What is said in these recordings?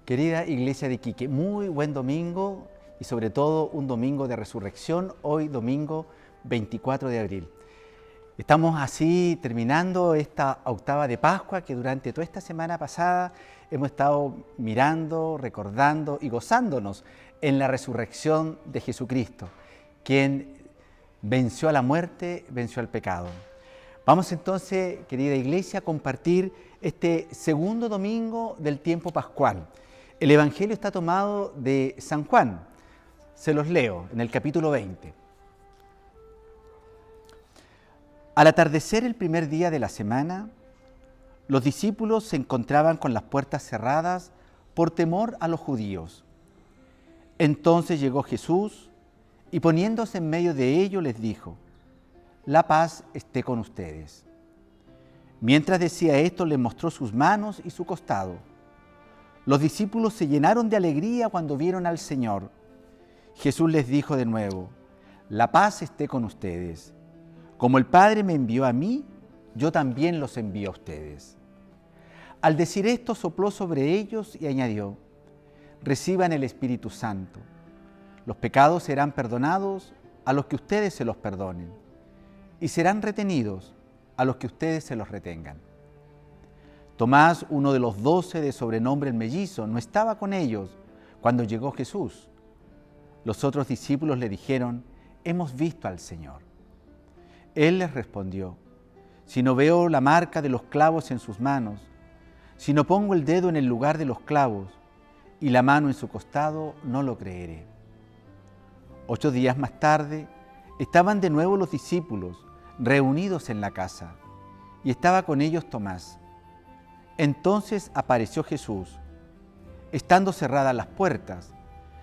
Querida Iglesia de Iquique, muy buen domingo y sobre todo un domingo de resurrección, hoy domingo 24 de abril. Estamos así terminando esta octava de Pascua que durante toda esta semana pasada hemos estado mirando, recordando y gozándonos en la resurrección de Jesucristo, quien venció a la muerte, venció al pecado. Vamos entonces, querida Iglesia, a compartir este segundo domingo del tiempo pascual. El Evangelio está tomado de San Juan. Se los leo en el capítulo 20. Al atardecer el primer día de la semana, los discípulos se encontraban con las puertas cerradas por temor a los judíos. Entonces llegó Jesús y poniéndose en medio de ellos les dijo: «La paz esté con ustedes». Mientras decía esto, les mostró sus manos y su costado. Los discípulos se llenaron de alegría cuando vieron al Señor. Jesús les dijo de nuevo: «La paz esté con ustedes. Como el Padre me envió a mí, yo también los envío a ustedes». Al decir esto, sopló sobre ellos y añadió: «Reciban el Espíritu Santo. Los pecados serán perdonados a los que ustedes se los perdonen, y serán retenidos a los que ustedes se los retengan». Tomás, uno de los 12 de sobrenombre el mellizo, no estaba con ellos cuando llegó Jesús. Los otros discípulos le dijeron: «Hemos visto al Señor». Él les respondió: «Si no veo la marca de los clavos en sus manos, si no pongo el dedo en el lugar de los clavos y la mano en su costado, no lo creeré». 8 días más tarde, estaban de nuevo los discípulos reunidos en la casa, y estaba con ellos Tomás. Entonces apareció Jesús. Estando cerradas las puertas,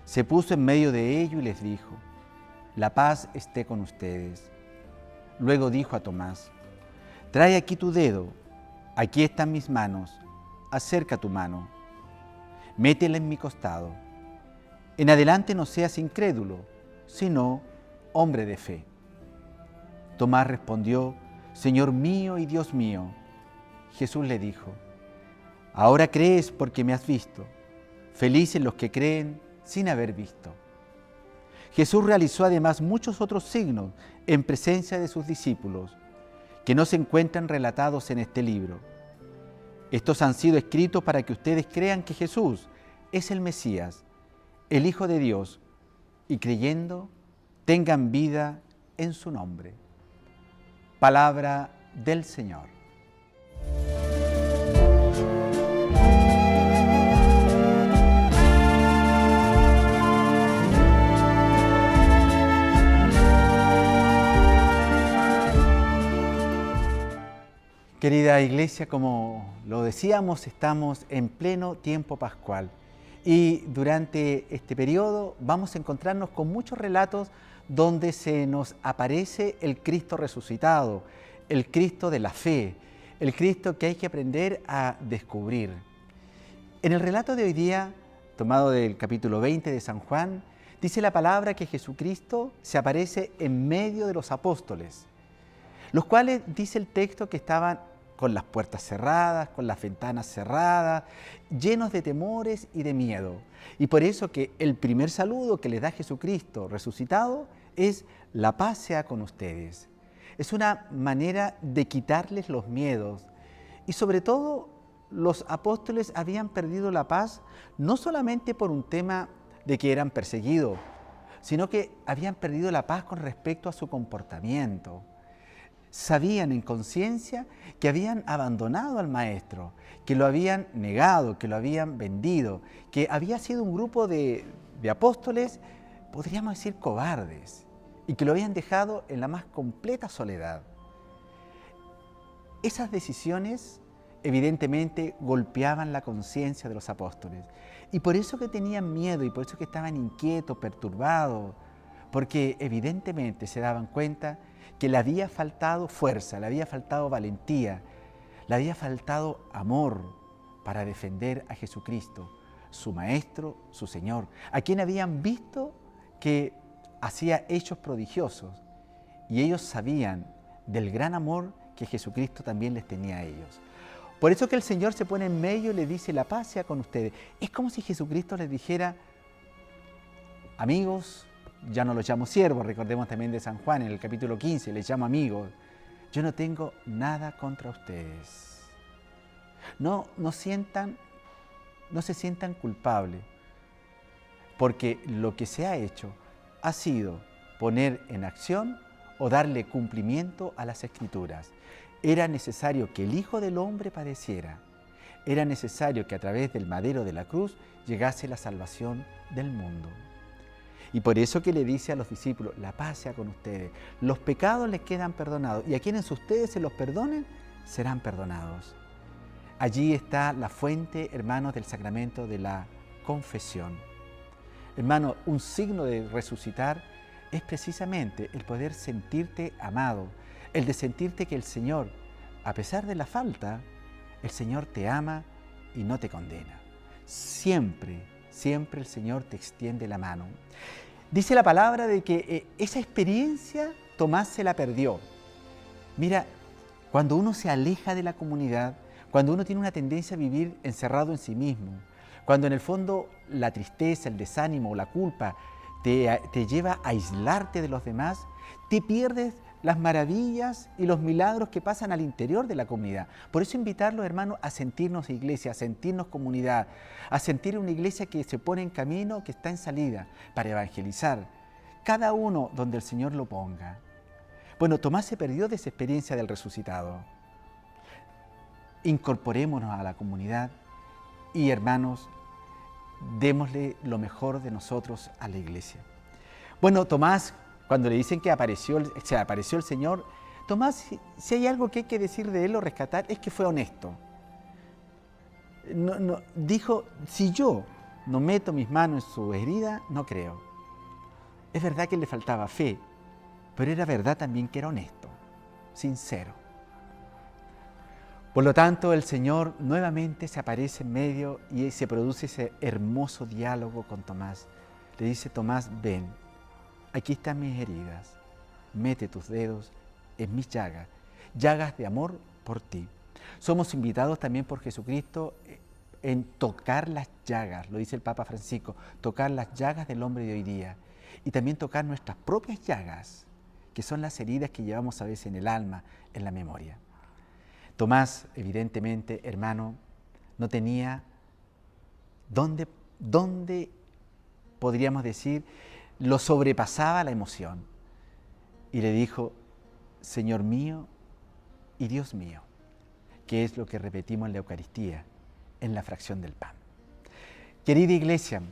se puso en medio de ellos y les dijo: «La paz esté con ustedes». Luego dijo a Tomás: «Trae aquí tu dedo, aquí están mis manos, acerca tu mano, métela en mi costado. En adelante no seas incrédulo, sino hombre de fe». Tomás respondió: «Señor mío y Dios mío». Jesús le dijo: «Ahora crees porque me has visto. Felices los que creen sin haber visto». Jesús realizó además muchos otros signos en presencia de sus discípulos, que no se encuentran relatados en este libro. Estos han sido escritos para que ustedes crean que Jesús es el Mesías, el Hijo de Dios, y creyendo tengan vida en su nombre. Palabra del Señor. Querida Iglesia, como lo decíamos, estamos en pleno tiempo pascual y durante este periodo vamos a encontrarnos con muchos relatos donde se nos aparece el Cristo resucitado, el Cristo de la fe, el Cristo que hay que aprender a descubrir. En el relato de hoy día, tomado del capítulo 20 de San Juan, dice la palabra que Jesucristo se aparece en medio de los apóstoles, los cuales, dice el texto, que estaban con las puertas cerradas, con las ventanas cerradas, llenos de temores y de miedo. Y por eso que el primer saludo que les da Jesucristo resucitado es: «La paz sea con ustedes». Es una manera de quitarles los miedos. Y sobre todo, los apóstoles habían perdido la paz no solamente por un tema de que eran perseguidos, sino que habían perdido la paz con respecto a su comportamiento. Sabían en conciencia que habían abandonado al Maestro, que lo habían negado, que lo habían vendido, que había sido un grupo de apóstoles, podríamos decir cobardes, y que lo habían dejado en la más completa soledad. Esas decisiones evidentemente golpeaban la conciencia de los apóstoles, y por eso que tenían miedo, y por eso que estaban inquietos, perturbados, porque evidentemente se daban cuenta que le había faltado fuerza, le había faltado valentía, le había faltado amor para defender a Jesucristo, su Maestro, su Señor, a quien habían visto que hacía hechos prodigiosos, y ellos sabían del gran amor que Jesucristo también les tenía a ellos. Por eso que el Señor se pone en medio y le dice, la paz sea con ustedes. Es como si Jesucristo les dijera, amigos, ya no los llamo siervos, recordemos también de San Juan en el capítulo 15, les llamo amigos. Yo no tengo nada contra ustedes. No se sientan culpables, porque lo que se ha hecho ha sido poner en acción o darle cumplimiento a las Escrituras. Era necesario que el Hijo del Hombre padeciera. Era necesario que a través del madero de la cruz llegase la salvación del mundo. Y por eso que le dice a los discípulos, la paz sea con ustedes. Los pecados les quedan perdonados y a quienes ustedes se los perdonen, serán perdonados. Allí está la fuente, hermanos, del sacramento de la confesión. Hermano, un signo de resucitar es precisamente el poder sentirte amado, el de sentirte que el Señor, a pesar de la falta, el Señor te ama y no te condena. Siempre, siempre el Señor te extiende la mano. Dice la palabra de que esa experiencia Tomás se la perdió. Mira, cuando uno se aleja de la comunidad, cuando uno tiene una tendencia a vivir encerrado en sí mismo, cuando en el fondo la tristeza, el desánimo o la culpa te lleva a aislarte de los demás, te pierdes las maravillas y los milagros que pasan al interior de la comunidad. Por eso invitarlos, hermanos, a sentirnos iglesia, a sentirnos comunidad, a sentir una iglesia que se pone en camino, que está en salida para evangelizar, cada uno donde el Señor lo ponga. Bueno, Tomás se perdió de esa experiencia del resucitado. Incorporémonos a la comunidad y, hermanos, démosle lo mejor de nosotros a la iglesia. Bueno, Tomás, cuando le dicen que apareció el Señor, Tomás, si hay algo que hay que decir de él o rescatar, es que fue honesto. Dijo, si yo no meto mis manos en su herida, no creo. Es verdad que le faltaba fe, pero era verdad también que era honesto, sincero. Por lo tanto, el Señor nuevamente se aparece en medio y se produce ese hermoso diálogo con Tomás. Le dice, Tomás, ven, aquí están mis heridas, mete tus dedos en mis llagas, llagas de amor por ti. Somos invitados también por Jesucristo en tocar las llagas, lo dice el Papa Francisco, tocar las llagas del hombre de hoy día y también tocar nuestras propias llagas, que son las heridas que llevamos a veces en el alma, en la memoria. Tomás, evidentemente, hermano, no tenía dónde podríamos decir, lo sobrepasaba la emoción. Y le dijo, Señor mío y Dios mío, que es lo que repetimos en la Eucaristía, en la fracción del pan. Querida Iglesia,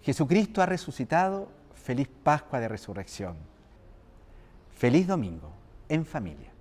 Jesucristo ha resucitado, feliz Pascua de Resurrección. Feliz domingo en familia.